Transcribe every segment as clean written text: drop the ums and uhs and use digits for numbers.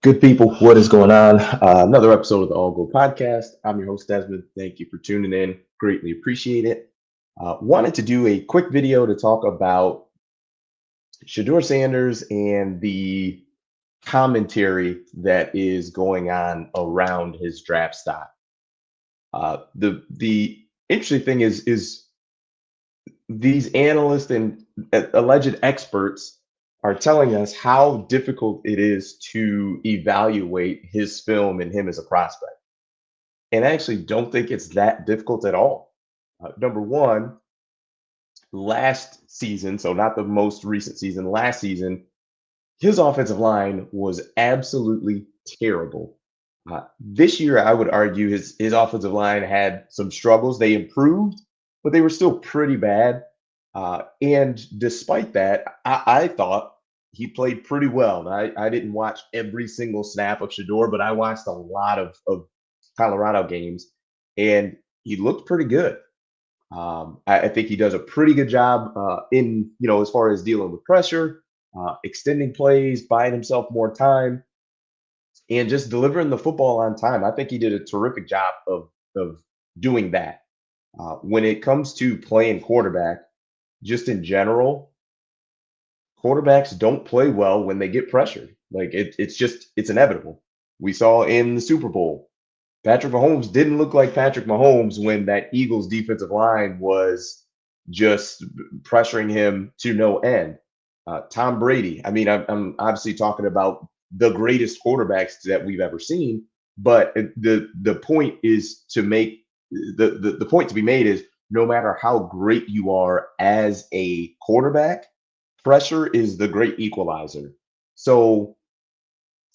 Good people, what is going on? Another episode of the All Go Podcast. I'm your host, Desmond. Thank you for tuning in. Greatly appreciate it. Wanted to do a quick video to talk about Shedeur Sanders and the commentary that is going on around his draft stock. The interesting thing is these analysts and alleged experts are telling us how difficult it is to evaluate his film and him as a prospect. And I actually don't think it's that difficult at all. Number one, last season, so not the most recent season, last season, his offensive line was absolutely terrible. This year, I would argue his offensive line had some struggles. They improved, but they were still pretty bad. And despite that, I thought he played pretty well. I didn't watch every single snap of Shedeur, but I watched a lot of Colorado games, and he looked pretty good. I think he does a pretty good job in as far as dealing with pressure, extending plays, buying himself more time, and just delivering the football on time. I think he did a terrific job of doing that. When it comes to playing quarterback, just in general, quarterbacks don't play well when they get pressured. Like it's inevitable. We saw in the Super Bowl, Patrick Mahomes didn't look like Patrick Mahomes when that Eagles defensive line was just pressuring him to no end. Tom Brady. I mean, I'm obviously talking about the greatest quarterbacks that we've ever seen, but the point is to make the point to be made is no matter how great you are as a quarterback, pressure is the great equalizer. So,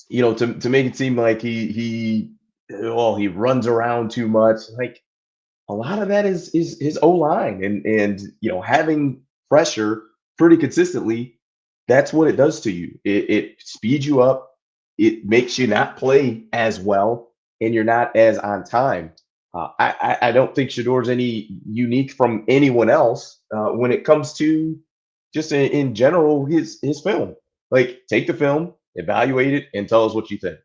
to make it seem like he runs around too much, like a lot of that is his O line and having pressure pretty consistently. That's what it does to you. It speeds you up. It makes you not play as well, and you're not as on time. I don't think Shadeur's any unique from anyone else when it comes to just in general his film. Like take the film, evaluate it, and tell us what you think.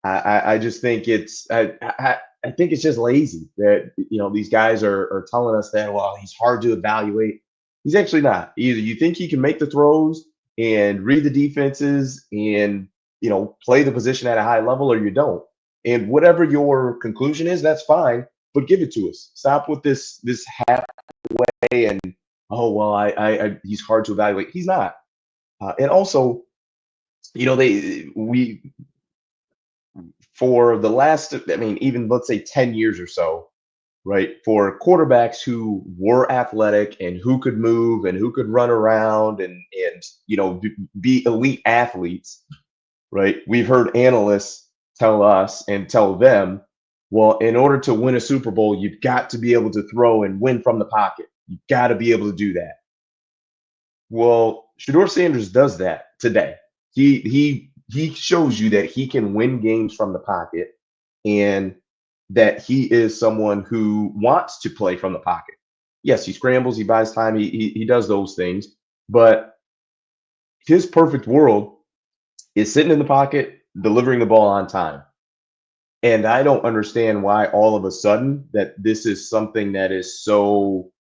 I just think I think it's just lazy that these guys are telling us that well he's hard to evaluate. He's actually not. Either you think he can make the throws and read the defenses and play the position at a high level, or you don't. And whatever your conclusion is, that's fine. But give it to us. Stop with this halfway and oh well, he's hard to evaluate. He's not. And also, they we for the last, I mean, even let's say 10 years or so, right? For quarterbacks who were athletic and who could move and who could run around and be elite athletes, right? We've heard analysts tell us and tell them, well, in order to win a Super Bowl, you've got to be able to throw and win from the pocket. You've got to be able to do that. Well, Shedeur Sanders does that today. He shows you that he can win games from the pocket and that he is someone who wants to play from the pocket. Yes, he scrambles, he buys time, he does those things, but his perfect world is sitting in the pocket, delivering the ball on time. And I don't understand why all of a sudden that this is something that is so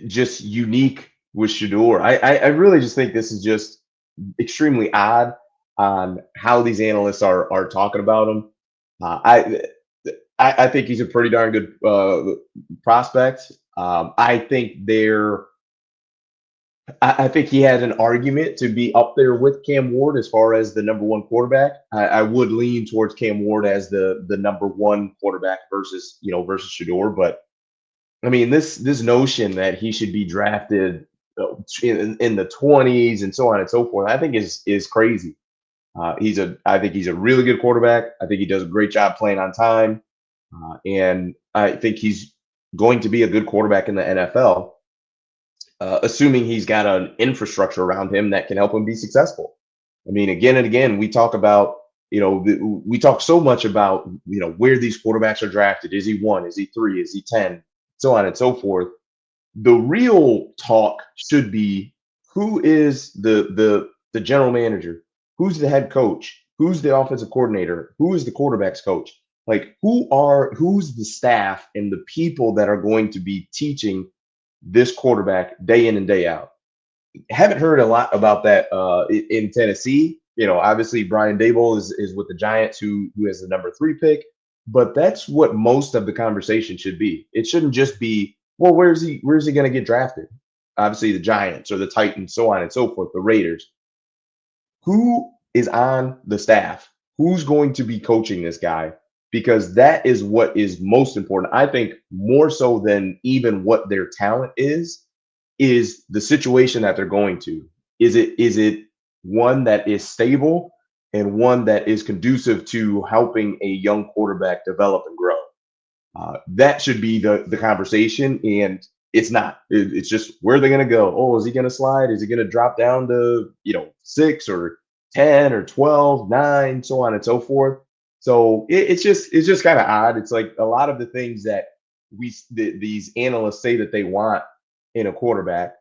just unique with Shedeur. I really just think this is just extremely odd on how these analysts are talking about him. I think he's a pretty darn good prospect. I think I think he has an argument to be up there with Cam Ward as far as the number one quarterback. I would lean towards Cam Ward as the number one quarterback versus Shedeur. But I mean, this notion that he should be drafted in the 20s and so on and so forth, I think is crazy. I think he's a really good quarterback. I think he does a great job playing on time, and I think he's going to be a good quarterback in the NFL, assuming he's got an infrastructure around him that can help him be successful. I mean, again and again, we talk about we talk so much about where these quarterbacks are drafted. Is he 1? Is he 3? Is he 10? So on and so forth. The real talk should be who is the general manager, who's the head coach, who's the offensive coordinator, who is the quarterback's coach, like who's the staff and the people that are going to be teaching this quarterback day in and day out. Haven't heard a lot about that in Tennessee. Obviously Brian Dable is with the Giants, who has the number 3 pick, but that's what most of the conversation should be. It shouldn't just be, well, where's he going to get drafted? Obviously the Giants or the Titans, so on and so forth, the Raiders. Who is on the staff? Who's going to be coaching this guy? Because that is what is most important. I think more so than even what their talent is the situation that they're going to. Is it one that is stable and one that is conducive to helping a young quarterback develop and grow? That should be the conversation, and it's not. It's just where they're going to go. Oh, is he going to slide? Is he going to drop down to 6 or 10 or 12, 9, so on and so forth? So it's just kind of odd. It's like a lot of the things that these analysts say that they want in a quarterback: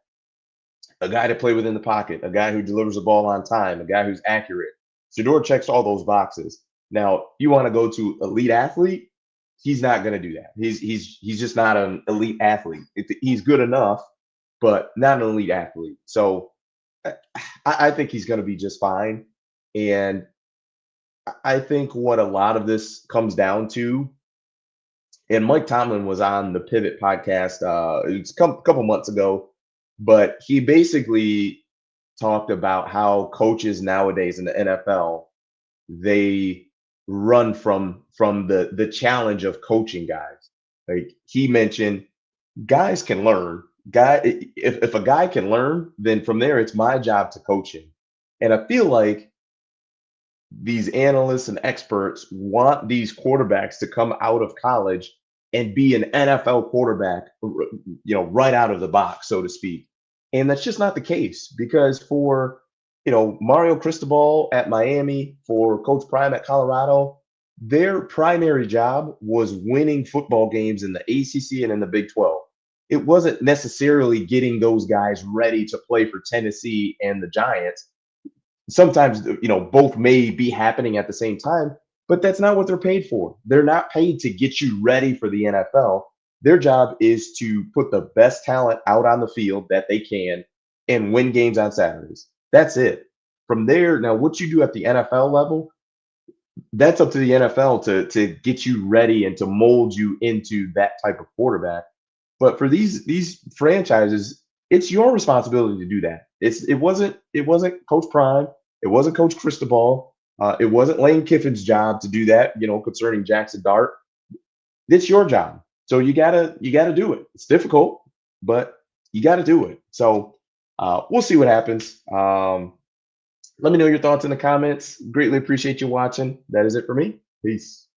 a guy to play within the pocket, a guy who delivers the ball on time, a guy who's accurate. Shedeur checks all those boxes. Now, you want to go to elite athlete? He's not going to do that. He's just not an elite athlete. He's good enough, but not an elite athlete. So I, I think he's going to be just fine. And I think what a lot of this comes down to, and Mike Tomlin was on the Pivot podcast, it's a couple months ago, but he basically talked about how coaches nowadays in the NFL, they run from the challenge of coaching guys. Like he mentioned, guys can learn. If a guy can learn, then from there it's my job to coach him. And I feel like these analysts and experts want these quarterbacks to come out of college and be an NFL quarterback, right out of the box, so to speak. And that's just not the case because for, Mario Cristobal at Miami, for Coach Prime at Colorado, their primary job was winning football games in the ACC and in the Big 12. It wasn't necessarily getting those guys ready to play for Tennessee and the Giants. Sometimes both may be happening at the same time, but that's not what they're paid for. They're not paid to get you ready for the NFL. Their job is to put the best talent out on the field that they can and win games on Saturdays. That's it. From there, now what you do at the NFL level, that's up to the NFL to get you ready and to mold you into that type of quarterback. But for these franchises, it's your responsibility to do that. It wasn't Coach Prime, it wasn't Coach Cristobal, it wasn't Lane Kiffin's job to do that. Concerning Jackson Dart, it's your job. So you gotta do it. It's difficult, but you got to do it. So we'll see what happens. Let me know your thoughts in the comments. Greatly appreciate you watching. That is it for me. Peace.